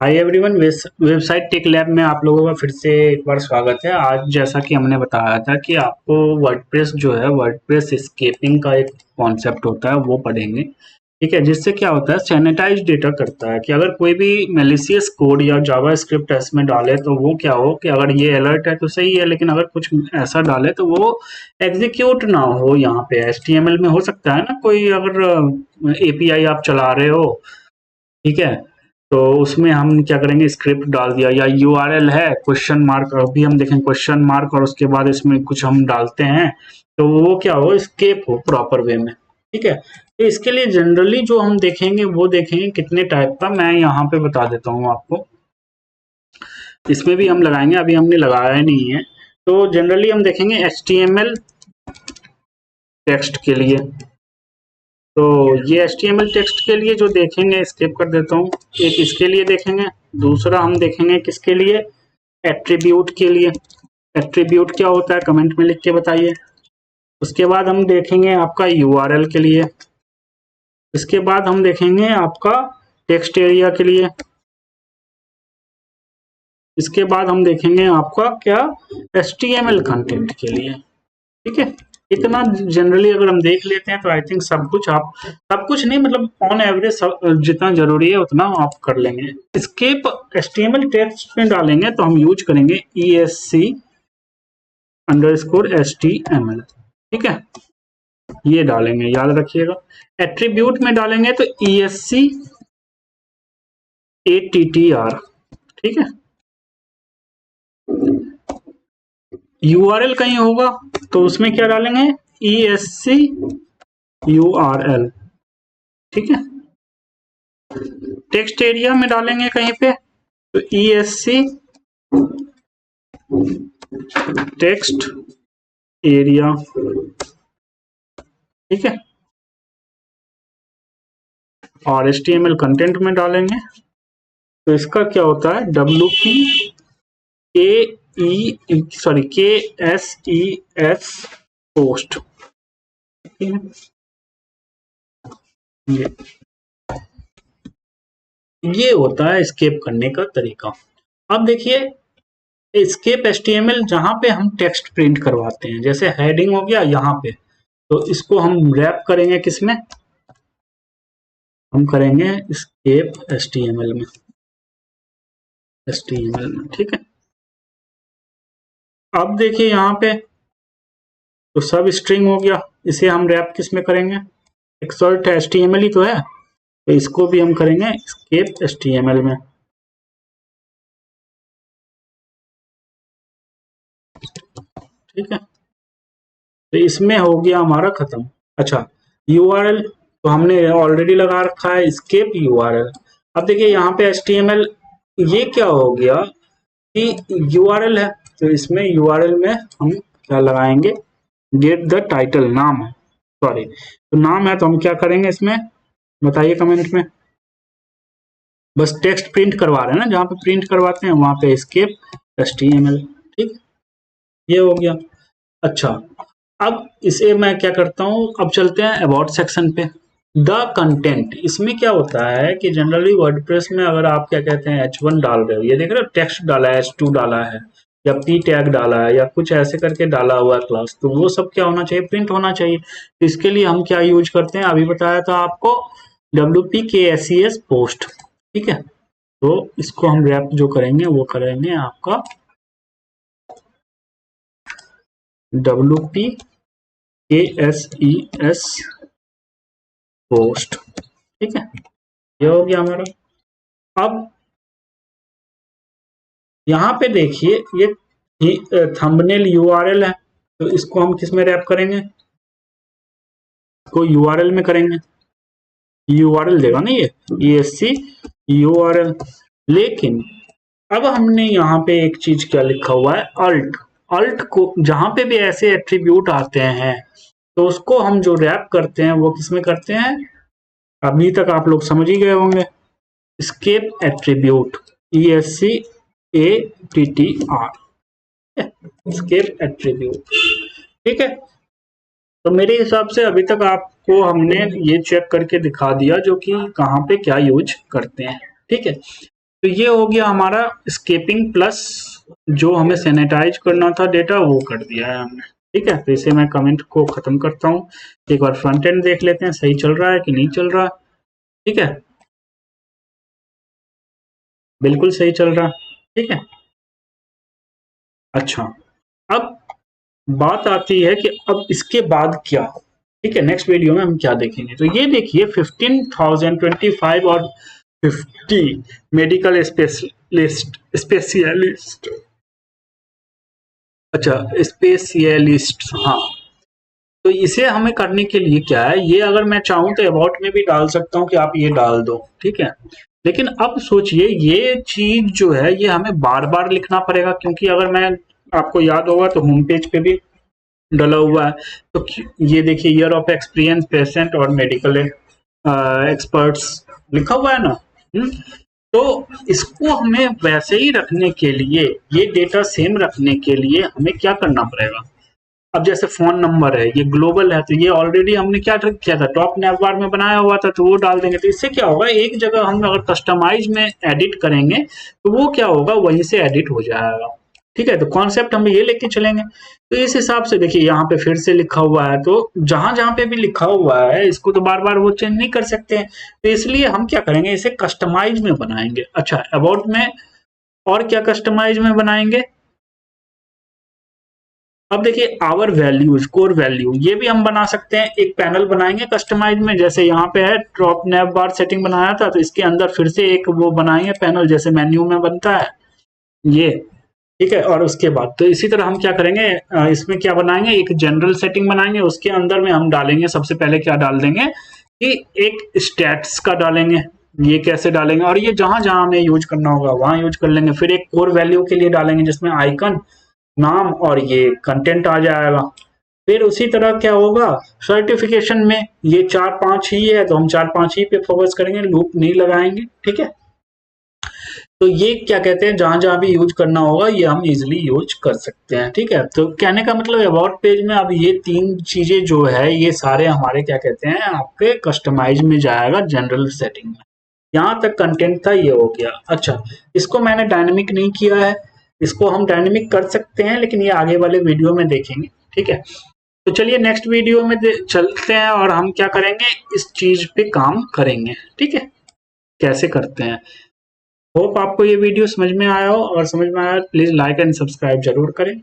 Hi everyone, website tech lab में आप लोगों का फिर से एक बार स्वागत है। आज जैसा कि हमने बताया था कि आपको वर्डप्रेस जो है वर्डप्रेस स्केपिंग का एक कॉन्सेप्ट होता है वो पढ़ेंगे। ठीक है, जिससे क्या होता है सैनिटाइज डेटा करता है कि अगर कोई भी मैलिशियस कोड या जावास्क्रिप्ट इसमें डाले तो वो क्या हो कि अगर ये अलर्ट है तो सही है, लेकिन अगर कुछ ऐसा डाले तो वो एग्जीक्यूट ना हो। यहाँ पे HTML में हो सकता है ना, कोई अगर API आप चला रहे हो, ठीक है, तो उसमें हम क्या करेंगे, स्क्रिप्ट डाल दिया या URL है क्वेश्चन मार्क, अभी हम देखें क्वेश्चन मार्क और उसके बाद इसमें कुछ हम डालते हैं तो वो क्या हो, स्केप हो प्रॉपर वे में। ठीक है, तो इसके लिए जनरली जो हम देखेंगे वो देखेंगे कितने टाइप का, मैं यहाँ पे बता देता हूँ आपको। इसमें भी हम लगाएंगे, अभी हमने लगाया नहीं है। तो जनरली हम देखेंगे HTML टेक्स्ट के लिए, तो ये HTML टेक्स्ट के लिए जो देखेंगे, स्किप कर देता हूँ, एक इसके लिए देखेंगे, दूसरा हम देखेंगे किसके लिए, एट्रीब्यूट के लिए। एट्रीब्यूट क्या होता है कमेंट में लिख के बताइए। उसके बाद हम देखेंगे आपका URL के लिए। इसके बाद हम देखेंगे आपका टेक्स्ट एरिया के लिए। इसके बाद हम देखेंगे आपका क्या, HTML कंटेंट के लिए। ठीक है, इतना जनरली अगर हम देख लेते हैं तो आई थिंक सब कुछ नहीं, मतलब ऑन एवरेज जितना जरूरी है उतना आप कर लेंगे। स्केप HTML टेक्स्ट में डालेंगे तो हम यूज करेंगे ESC_HTML। ठीक है, ये डालेंगे, याद रखिएगा। एट्रीब्यूट में डालेंगे तो ESC_ATTR। ठीक है, URL कहीं होगा तो उसमें क्या डालेंगे, ESC_URL। ठीक है, टेक्स्ट एरिया में डालेंगे कहीं पे तो ESC टेक्स्ट एरिया। ठीक है, और HTML कंटेंट में डालेंगे तो इसका क्या होता है, KSES पोस्ट। ये होता है स्केप करने का तरीका। अब देखिए स्केप HTML जहां पे हम टेक्स्ट प्रिंट करवाते हैं, जैसे हेडिंग हो गया यहाँ पे, तो इसको हम रैप करेंगे किसमें, हम करेंगे स्केप HTML में। ठीक है, अब देखिए यहाँ पे तो सब स्ट्रिंग हो गया, इसे हम रैप किस में करेंगे, एक्सर्ट HTML ही तो है, तो इसको भी हम करेंगे स्केप HTML में। ठीक है, तो इसमें हो गया हमारा खत्म। अच्छा, URL तो हमने ऑलरेडी लगा रखा है स्केप URL। अब देखिए यहाँ पे HTML, ये क्या हो गया कि URL है, तो इसमें URL में हम क्या लगाएंगे, गेट द टाइटल, नाम है, सॉरी तो नाम है, तो हम क्या करेंगे इसमें बताइए कमेंट में। बस टेक्स्ट प्रिंट करवा रहे हैं ना, जहाँ पे प्रिंट करवाते हैं वहां पे स्केप HTML। ठीक, ये हो गया। अच्छा, अब इसे मैं क्या करता हूँ, अब चलते हैं अबाउट सेक्शन पे। द कंटेंट, इसमें क्या होता है कि जनरली वर्डप्रेस में अगर आप क्या कहते हैं H1 डाल रहे हो, ये देख रहे हो टेक्स्ट डाला है, H2 डाला है, या P टैग डाला है, या कुछ ऐसे करके डाला हुआ है क्लास, तो वो सब क्या होना चाहिए, प्रिंट होना चाहिए। तो इसके लिए हम क्या यूज करते हैं, अभी बताया था आपको, WP-KSES पोस्ट। ठीक है, तो इसको हम रैप जो करेंगे वो करेंगे आपका WP-KSES पोस्ट। ठीक है, ये हो गया हमारा। अब यहाँ पे देखिए ये थंबनेल URL है, तो इसको हम किस में रैप करेंगे, को URL में करेंगे, URL देगा ना ये ESC_URL। लेकिन अब हमने यहाँ पे एक चीज क्या लिखा हुआ है, अल्ट को जहां पे भी ऐसे एट्रीब्यूट आते हैं तो उसको हम जो रैप करते हैं वो किसमें करते हैं, अभी तक आप लोग समझ ही गए होंगे, escape attribute, ESCATTR, escape attribute. ठीक है, तो मेरे हिसाब से अभी तक आपको हमने ये चेक करके दिखा दिया जो कि कहाँ पे क्या यूज करते हैं। ठीक है, तो ये हो गया हमारा स्केपिंग प्लस जो हमें सैनिटाइज करना था डेटा वो कर दिया है हमने। ठीक है, तो इसे मैं कमेंट को खत्म करता हूँ। एक बार फ्रंट एंड देख लेते हैं सही चल रहा है कि नहीं चल रहा। ठीक है, बिल्कुल सही चल रहा। ठीक है, अच्छा, अब बात आती है कि अब इसके बाद क्या। ठीक है, नेक्स्ट वीडियो में हम क्या देखेंगे। तो ये देखिए 15,000, 25 और 50 मेडिकल स्पेशलिस्ट, अच्छा स्पेशलिस्ट, हाँ। तो इसे हमें करने के लिए क्या है, ये अगर मैं चाहूँ तो अबाउट में भी डाल सकता हूँ कि आप ये डाल दो। ठीक है, लेकिन अब सोचिए ये चीज जो है ये हमें बार बार लिखना पड़ेगा, क्योंकि अगर मैं, आपको याद होगा तो होम पेज पे भी डला हुआ है। तो ये देखिए ईयर ऑफ एक्सपीरियंस पेशेंट और मेडिकल एक्सपर्ट्स लिखा हुआ है ना। तो इसको हमें वैसे ही रखने के लिए, ये डेटा सेम रखने के लिए हमें क्या करना पड़ेगा। अब जैसे फोन नंबर है, ये ग्लोबल है, तो ये ऑलरेडी हमने क्या किया था, टॉप नैव बार में बनाया हुआ था, तो वो डाल देंगे। तो इससे क्या होगा, एक जगह हम अगर कस्टमाइज में एडिट करेंगे तो वो क्या होगा, वहीं से एडिट हो जाएगा। ठीक है, तो कॉन्सेप्ट हम ये लेके चलेंगे। तो इस हिसाब से देखिए यहाँ पे फिर से लिखा हुआ है, तो जहां जहां पे भी लिखा हुआ है इसको तो बार बार वो चेंज नहीं कर सकते हैं। तो इसलिए हम क्या करेंगे, इसे कस्टमाइज में बनाएंगे। अच्छा, अबाउट में और क्या कस्टमाइज में बनाएंगे। अब देखिए आवर वैल्यूज, कोर वैल्यू, ये भी हम बना सकते हैं। एक पैनल बनाएंगे कस्टमाइज में, जैसे यहाँ पे है टॉप नैव बार सेटिंग बनाया था, तो इसके अंदर फिर से एक वो बनाएंगे पैनल, जैसे मेन्यू में बनता है ये। ठीक है, और उसके बाद तो इसी तरह हम क्या करेंगे, इसमें क्या बनाएंगे, एक जनरल सेटिंग बनाएंगे, उसके अंदर में हम डालेंगे, सबसे पहले क्या डाल देंगे कि एक स्टैट्स का डालेंगे। ये कैसे डालेंगे, और ये जहां जहां हमें यूज करना होगा वहां यूज कर लेंगे। फिर एक कोर वैल्यू के लिए डालेंगे जिसमें आइकन, नाम और ये कंटेंट आ जाएगा। फिर उसी तरह क्या होगा, सर्टिफिकेशन में ये 4-5 ही है, तो हम 4-5 ही पे फोकस करेंगे, लूप नहीं लगाएंगे। ठीक है, तो ये क्या कहते हैं, जहां जहां भी यूज करना होगा ये हम इजिली यूज कर सकते हैं। ठीक है, तो कहने का मतलब अबाउट पेज में अब ये 3 चीजें जो है ये सारे हमारे क्या कहते हैं, आपके कस्टमाइज में जाएगा जनरल सेटिंग में। यहाँ तक कंटेंट था, ये हो गया। अच्छा, इसको मैंने डायनेमिक नहीं किया है, इसको हम डायनेमिक कर सकते हैं, लेकिन ये आगे वाले वीडियो में देखेंगे। ठीक है, तो चलिए नेक्स्ट वीडियो में चलते हैं और हम क्या करेंगे, इस चीज पे काम करेंगे। ठीक है, कैसे करते हैं। होप आपको ये वीडियो समझ में आया हो, और समझ में आया प्लीज लाइक एंड सब्सक्राइब जरूर करें।